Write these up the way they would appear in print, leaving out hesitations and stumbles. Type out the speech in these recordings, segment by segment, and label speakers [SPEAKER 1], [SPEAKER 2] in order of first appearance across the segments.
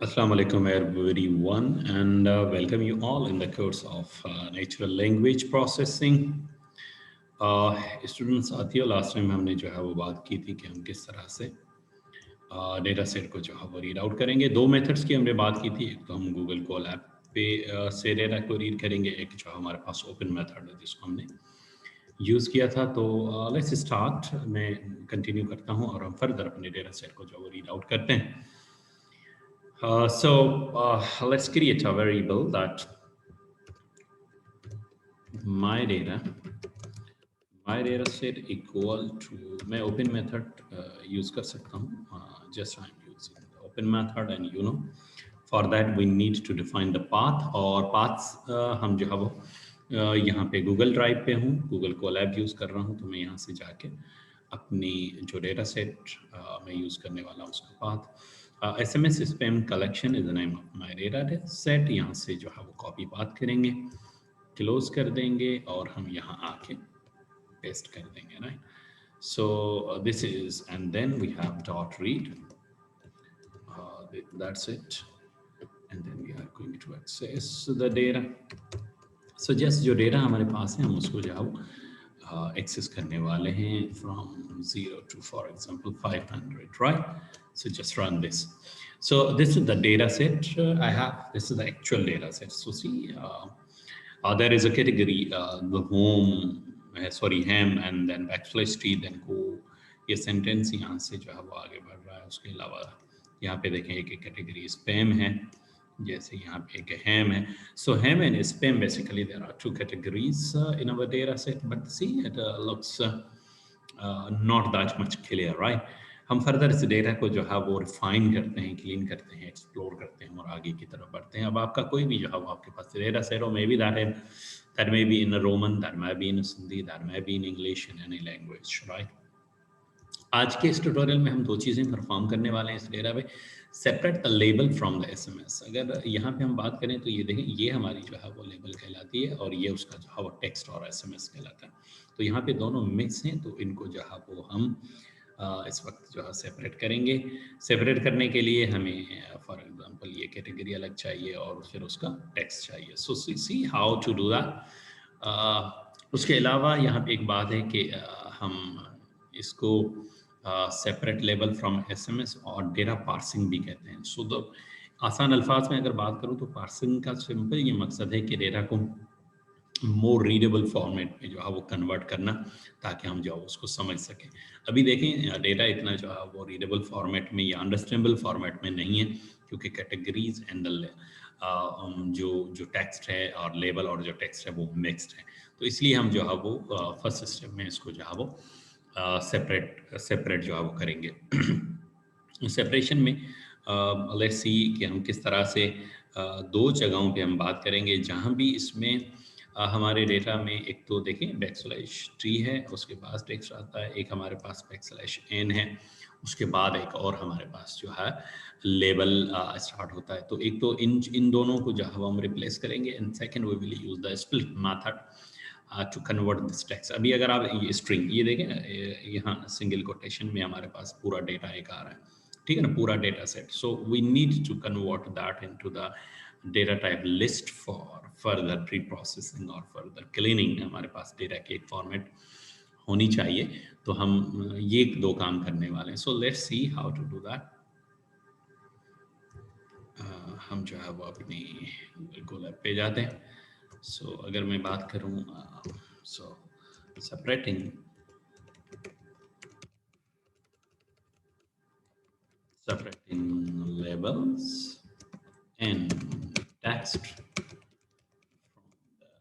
[SPEAKER 1] Assalamu alaikum everyone and welcome you all in the course of natural language processing. Students साथियों last time हमने जो है वो बात की थी कि हम किस तरह से डेटा सेट को जो है वो रीड आउट करेंगे। दो मेथड्स की हमने बात की थी, एक तो हम गूगल कोलैब पे से डेटा को रीड करेंगे, एक जो हमारे पास ओपन मेथड है जिसको हमने यूज़ किया था। तो लेट्स स्टार्ट, मैं कंटिन्यू करता हूँ और हम फर्दर अपने डेटा सेट को जो वो रीड आउट करते हैं। Let's create a variable that my data set equal to, मैं open method use कर सकता हूँ, just I'm using the open method and for that we need to define the path, और paths हम जो है वो यहाँ पे गूगल ड्राइव पे हूँ, गूगल कोलैब यूज़ कर रहा हूँ, तो मैं यहाँ से जाके अपनी जो डेटा सेट मैं यूज़ करने वाला हूँ उसका path SMS spam collection is the name of my data set. यहाँ से जो है वो कॉपी पाथ करेंगे, क्लोज कर देंगे और हम यहाँ आके पेस्ट कर देंगे, right. So this is and then we have dot read, that's it, and then we are going to access the data. So just जो डेटा हमारे पास है हम उसको जो है एक्सेस करने वाले हैं from 0 to, for example, 500, right? So just run this. So this is the data set I have. This is the actual data set. So see, there is a category, the home, sorry, ham, and then backslash t, then go, ये sentence यहाँ से जो है वो आगे बढ़ रहा है। उसके अलावा यहाँ पे देखें एक एक कैटेगरी स्पैम है, जैसे यहाँ पे एक ham है। So ham and spam, basically there are two categories in our data set, but see it looks not that much clear, right? हम फर्दर इस डेटा को जो है वो रिफाइन करते हैं, क्लीन करते हैं, एक्सप्लोर करते हैं और आगे की तरफ बढ़ते हैं। अब आपका कोई भी जो है वो आपके पास डेटा सेट हो, may be that may be in a Roman, that may be in Sindhi, that may be in English, in any language, right? आज के इस ट्यूटोरियल में हम दो चीज़ें परफॉर्म करने वाले हैं इस डेटा पे। Separate the label from the SMS. अगर यहाँ पे हम बात करें तो ये देखें, ये हमारी जो है वो लेबल कहलाती है और ये उसका जो है वो टेक्स्ट और एसएमएस कहलाता है। तो यहाँ पे दोनों मिक्स हैं, तो इनको जो है वो हम इस वक्त जो है सेपरेट करेंगे। सेपरेट करने के लिए हमें फॉर एग्जांपल ये कैटेगरी अलग चाहिए और फिर उसका टेक्स्ट चाहिए। So see how to do that. उसके अलावा यहाँ पे एक बात है कि हम इसको सेपरेट लेबल फ्रॉम एसएमएस और डेटा पार्सिंग भी कहते हैं। सो द आसान अल्फाज में अगर बात करूँ तो पार्सिंग का सिंपल ये मकसद है कि डेटा को मोर रीडेबल फॉर्मेट में जो है वो कन्वर्ट करना, ताकि हम जो है उसको समझ सकें। अभी देखें डेटा इतना जो है वो रीडेबल फॉर्मेट में या अंडरस्टैंडेबल फॉर्मेट में नहीं है, क्योंकि कैटेगरीज एंड जो जो टेक्स्ट है और लेबल और जो टेक्स्ट है वो मिक्स्ड है। तो इसलिए हम जो है वो फर्स्ट स्टेप में इसको जो है वो सेपरेट जो है वो करेंगे। सेपरेशन में लेट्स सी कि हम किस तरह से दो जगहों पे हम बात करेंगे जहाँ भी इसमें हमारे डेटा में एक तो देखें बैकस्लैश टी है, उसके पास टेक्स्ट आता है, एक हमारे पास बैकस्लैश एन है, उसके बाद एक और हमारे पास जो है लेबल स्टार्ट होता है। तो एक तो इन दोनों को जो है हम रिप्लेस करेंगे, and second we will use the split method to convert this text. अभी अगर आप ये स्ट्रिंग ये देखें, यहाँ सिंगल कोटेशन में हमारे पास पूरा डेटा एक आ रहा है, ठीक है ना, पूरा data set. So we need to convert that into the data type list for further pre processing और फर्दर क्लीनिंग। हमारे पास डेटा की एक फॉर्मेट होनी चाहिए, तो हम ये दो काम करने वाले हैं। So let's see how to do that. हम जो है वो अपनी कोलैब पे जाते हैं। सो अगर मैं बात करूँ, सो separating labels and text from the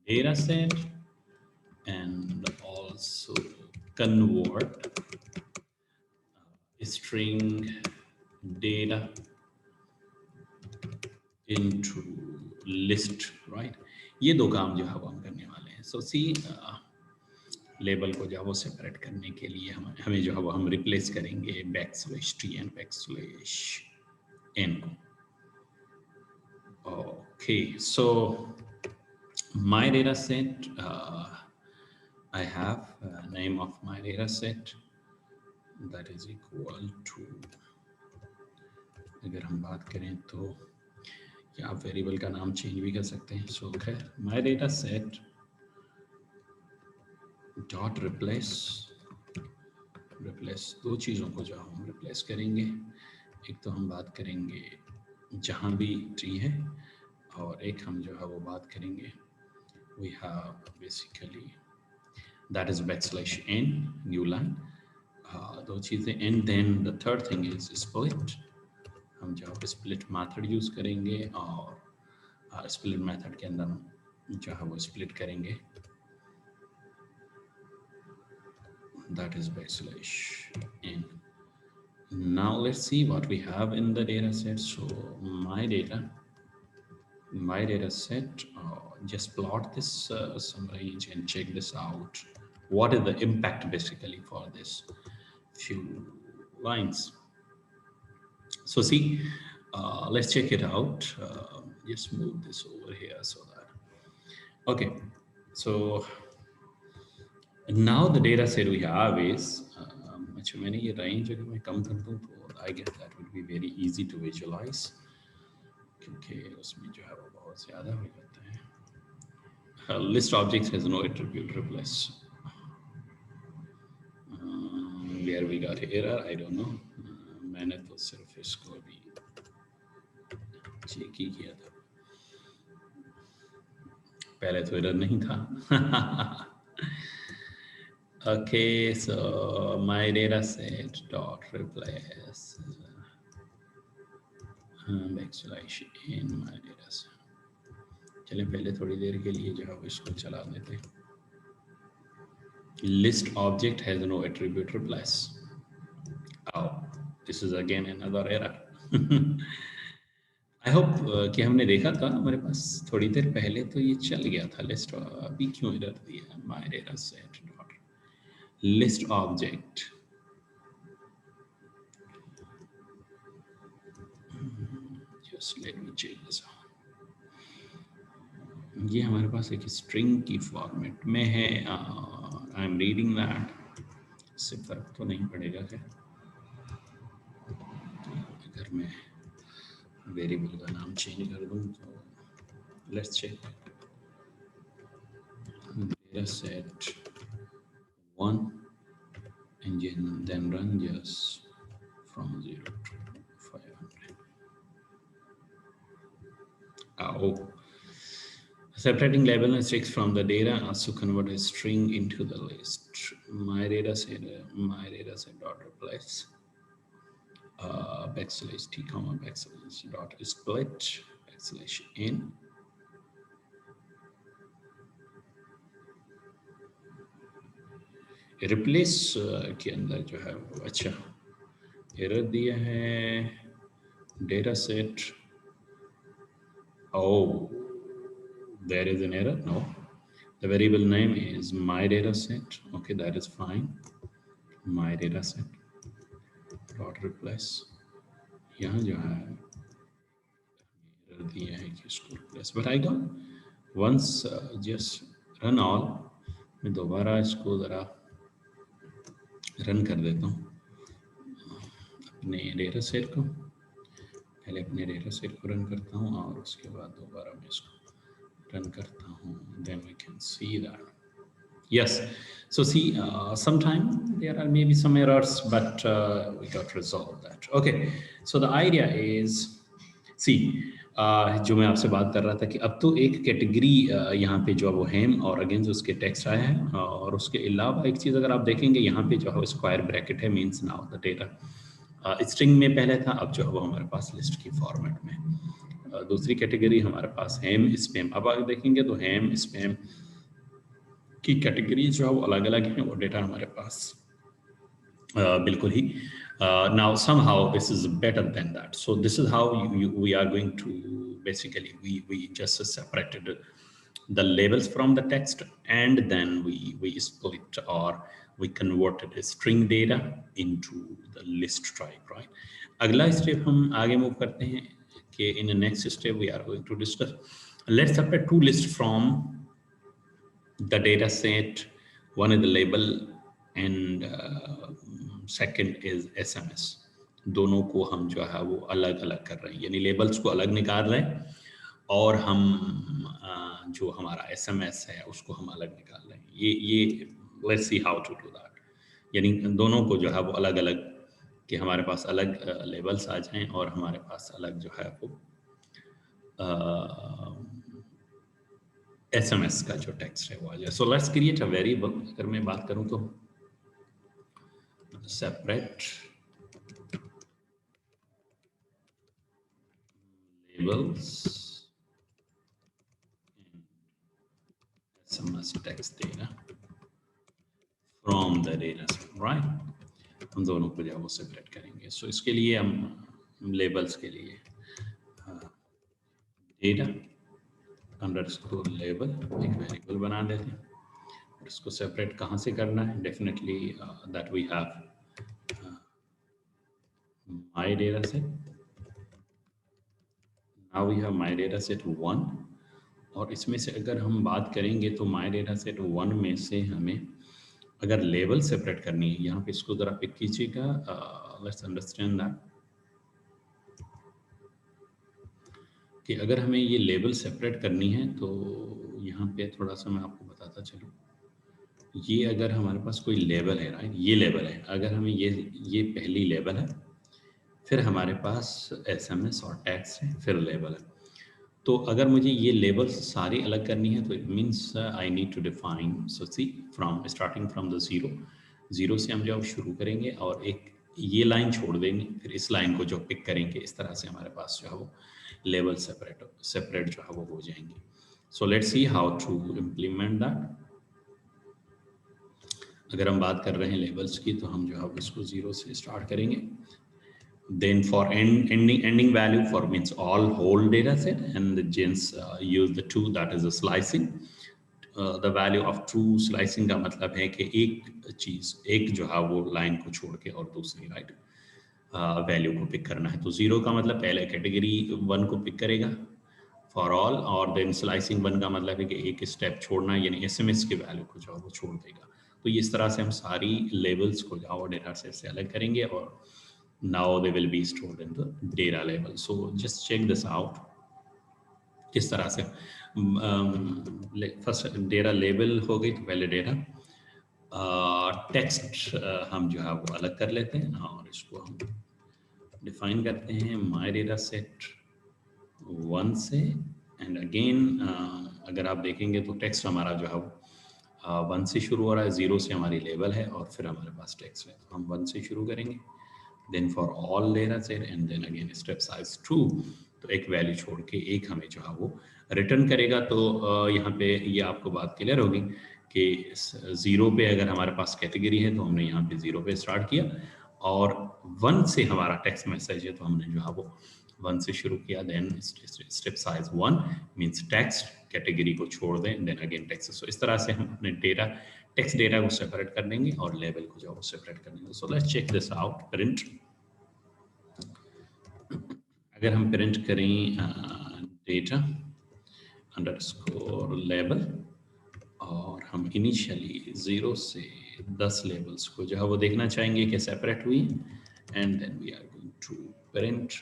[SPEAKER 1] data set, and also convert string data into list, right? ये दो काम जो है वो हम करने वाले हैं। सो सी लेबल को जो है वो सेपरेट करने के लिए हमें जो है वो हम रिप्लेस करेंगे backslash T and backslash N को। Okay, so my data set, I have name of my data set that is equal to अगर हम बात करें तो या आप वेरिएबल का नाम चेंज भी कर सकते हैं। सो खैर my data set dot replace दो चीज़ों को जो हम रिप्लेस करेंगे, एक तो हम बात करेंगे जहाँ भी ट्री है, और एक हम जो है वो बात करेंगे we have basically that is \n new line, दो चीज़ें। And then the third thing is split, हम जो है स्प्लिट मेथड यूज़ करेंगे, और स्प्लिट मेथड के अंदर हम जो है वो स्प्लिट करेंगे, that is \n. Now let's see what we have in the data set. So my data set, just plot this some range and check this out. What is the impact basically for this few lines? So see, let's check it out. Just move this over here so that, okay. So now the data set we have is अच्छा, मैंने ये range अगर मैं कम कर दूँ तो I guess that would be very easy to visualize, क्योंकि उसमें जो है वो बहुत ज़्यादा हो जाता है। List objects has no attribute replace. Where we got error I don't know. मैंने तो सिर्फ इसको अभी चेक ही किया था, पहले तो एरर नहीं था। Okay, so my data set dot replace \n my data set। चलें पहले थोड़ी देर के लिए जो है इसको चला देते हैं। List object has no attribute replace. Oh, this is again another error. I hope कि हमने देखा था हमारे पास थोड़ी देर पहले तो ये चल गया था लिस्ट, अभी क्यों एरर दिया? my data set dot list object, just let me check this out. ये हमारे पास एक स्ट्रिंग की फॉर्मेट में है, आई एम रीडिंग दैट, इससे फर्क तो नहीं पड़ेगा क्या? अगर मैं वेरिएबल का नाम चेंज कर दूं तो let's check data set 1 and then run just from 0 to 500. Oh, separating label and sticks from the data as to convert a string into the list. My data set dot replace \t comma \dot split \n replace के अंदर जो है वो अच्छा error दिया है data set. Oh, there is an error. No, the variable name is my data set. Okay, that is fine. My data set dot replace, यहाँ जो है error दिया है कि इसको replace, but I got once just run all, मैं दोबारा इसको ज़रा रन कर देता हूँ अपने डेटा सेट को, पहले अपने डेटा सेट को रन करता हूँ और उसके बाद दोबारा मैं इसको रन करता हूँ, then we can see that. Yes, so see, sometime there are maybe some errors, but we got resolved that. Okay, so the idea is, see, जो मैं आपसे बात कर रहा था कि अब तो एक कैटेगरी यहाँ पे जो है वो हेम और अगेंस्ट उसके टेक्स्ट आया है, और उसके अलावा एक चीज़ अगर आप देखेंगे यहाँ पे जो है स्क्वायर ब्रैकेट है, means now the data string में पहले था, अब जो है वो हमारे पास लिस्ट की फॉर्मेट में। दूसरी कैटेगरी हमारे पास हेम स्पैम, अब आगे देखेंगे तो हेम स्पैम की कैटेगरी जो है वो अलग अलग हैं, वो डेटा हमारे पास बिल्कुल ही now somehow this is better than that. So this is how we are going to basically we just separated the labels from the text, and then we split or we converted a string data into the list type, right? अगला step हम आगे move करते हैं कि in the next step we are going to discuss, let's separate two lists from the data set. One is the label and second is SMS. दोनों को हम जो है वो अलग अलग कर रहे हैं, यानी लेबल्स को अलग निकाल रहे हैं और हम जो हमारा एसएमएस है उसको हम अलग निकाल रहे हैं। ये let's see how to do that, यानी दोनों को जो है वो अलग अलग, कि हमारे पास अलग लेबल्स आ जाएं और हमारे पास अलग जो है वो एसएमएस का जो टेक्स्ट है वो आ जाए। So let's create a variable. अगर मैं बात करूं तो separate labels SMS text data from the data set, right? हम दोनों को जो है वो सेपरेट करेंगे। सो इसके लिए हम लेबल्स के लिए डेटा अंडरस्कोर लेबल एक वेरिएबल बना देते हैं और इसको सेपरेट कहाँ से करना है? Definitely that we have my data set. Now we have my data set 1 और इसमें से अगर हम बात करेंगे तो माय डेटा सेट 1 में से हमें अगर लेवल सेपरेट करनी है, यहाँ पे इसको ज़रा पिक कीजिएगा। लेट्स अंडरस्टैंड दैट कि अगर हमें ये लेबल सेपरेट करनी है तो यहाँ पे थोड़ा सा मैं आपको बताता चलूँ। ये अगर हमारे पास कोई लेबल है, राइट, ये लेबल है, अगर हमें ये पहली लेबल है, फिर हमारे पास एसएमएस और टैग्स है, फिर लेबल है। तो अगर मुझे ये लेबल्स सारी अलग करनी है तो it means I need to define, so see from starting from the zero से हम जब शुरू करेंगे और एक ये लाइन छोड़ देंगे, फिर इस लाइन को जो पिक करेंगे, इस तरह से हमारे पास जो है वो लेवल सेपरेट जो है वो हो जाएंगे। So let's see how to implement that. अगर हम बात कर रहे हैं लेबल्स की तो हम जो है इसको 0 से स्टार्ट करेंगे। Then for ending value for means all whole data set, and the gens use the true, that is the slicing. The value of true slicing का मतलब है कि एक चीज, एक जो है वो लाइन को छोड़ के और दूसरी राइट वैल्यू को पिक करना है। तो 0 का मतलब पहले कैटेगरी 1 को पिक करेगा फॉर ऑल, और देन स्लाइसिंग 1 का मतलब है कि एक स्टेप छोड़ना, यानी एसएमएस के वैल्यू को जो है वो छोड़ देगा। तो इस तरह से हम सारी लेवल्स को जो है डेटा सेट से अलग करेंगे और now they will be stored in the data label. So just check this out किस तरह से फर्स्ट डेटा लेबल हो गई, तो पहले डेटा टेक्स्ट हम जो है वो अलग कर लेते हैं और इसको हम डिफाइन करते हैं माय डेटा सेट 1 से। एंड अगेन अगर आप देखेंगे तो टेक्स्ट हमारा जो है वो 1 से शुरू हो रहा है, 0 से हमारी लेबल है और फिर हमारे पास टेक्स्ट है। तो हम 1 से शुरू करेंगे, then for all data set and then again step size 2, तो एक वैल्यू छोड़ के एक हमें जो है वो रिटर्न करेगा। तो यहाँ पे ये आपको बात क्लियर होगी कि 0 पे अगर हमारे पास कैटेगरी है तो हमने यहाँ पे 0 पे स्टार्ट किया, और 1 से हमारा टेक्स्ट मैसेज है तो हमने जो है वो 1 से शुरू किया। Then step size 1 means text, category को छोड़ दें, देन अगेन टेक्स्ट। सो इस तरह से हम अपने टेक्स्ट डेटा को सेपरेट कर देंगे और लेवल को जो सेपरेट कर देंगे। So let's check this out. Print, अगर हम प्रिंट करें डेटा अंडरस्कोर लेबल और हम इनिशियली 0 से 10 लेबल्स को जो है वो देखना चाहेंगे कि सेपरेट हुई, and then we are going to print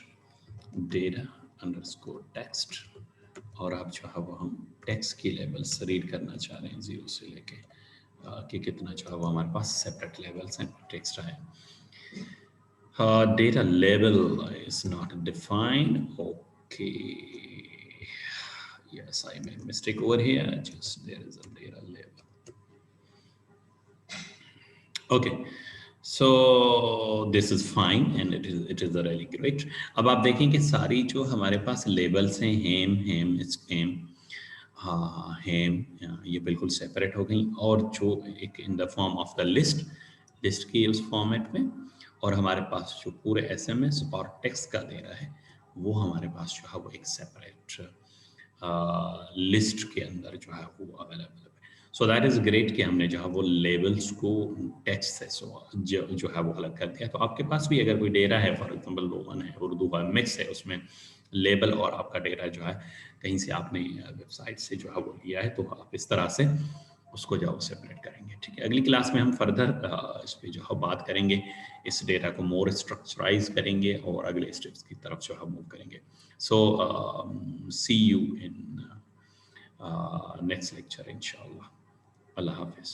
[SPEAKER 1] data underscore text, और अब जो है वो हम टेक्स्ट की लेवल्स रीड करना चाह रहे हैं 0 से लेके कि कितना जो है वो हमारे पास सेपरेट लेवल्स हैं टेक्स्ट है। Data label is not defined. Okay. Yes, I made a mistake over here. Just there is a data label. Okay. So this is fine and it is really great. अब आप देखें कि सारी जो हमारे पास labels हैं, हेम scam, हेम, ये बिल्कुल सेपरेट हो गई, और जो एक in the form of the list की उस फॉर्मेट में, और हमारे पास जो पूरे एसएमएस और टेक्स्ट का दे रहा है वो हमारे पास जो है वो एक सेपरेट लिस्ट के अंदर जो है वो अवेलेबल है। सो दैट इज़ ग्रेट कि हमने जो है वो लेबल्स को टेक्स्ट से जो है वो अलग कर दिया। तो आपके पास भी अगर कोई डेटा है, फॉर एग्जाम्पल रोमन है, उर्दू है, मिक्स है, उसमें लेबल और आपका डेटा जो है कहीं से आपने वेबसाइट से जो है वो लिया है, तो आप इस तरह से उसको जाओ सेपरेट करेंगे। ठीक है, अगली क्लास में हम फर्दर इस पे जो है बात करेंगे, इस डेटा को मोर स्ट्रक्चराइज करेंगे और अगले स्टेप्स की तरफ जो है मूव करेंगे। सो सी यू इन नेक्स्ट लेक्चर इंशाल्लाह। अल्लाह हाफिज़।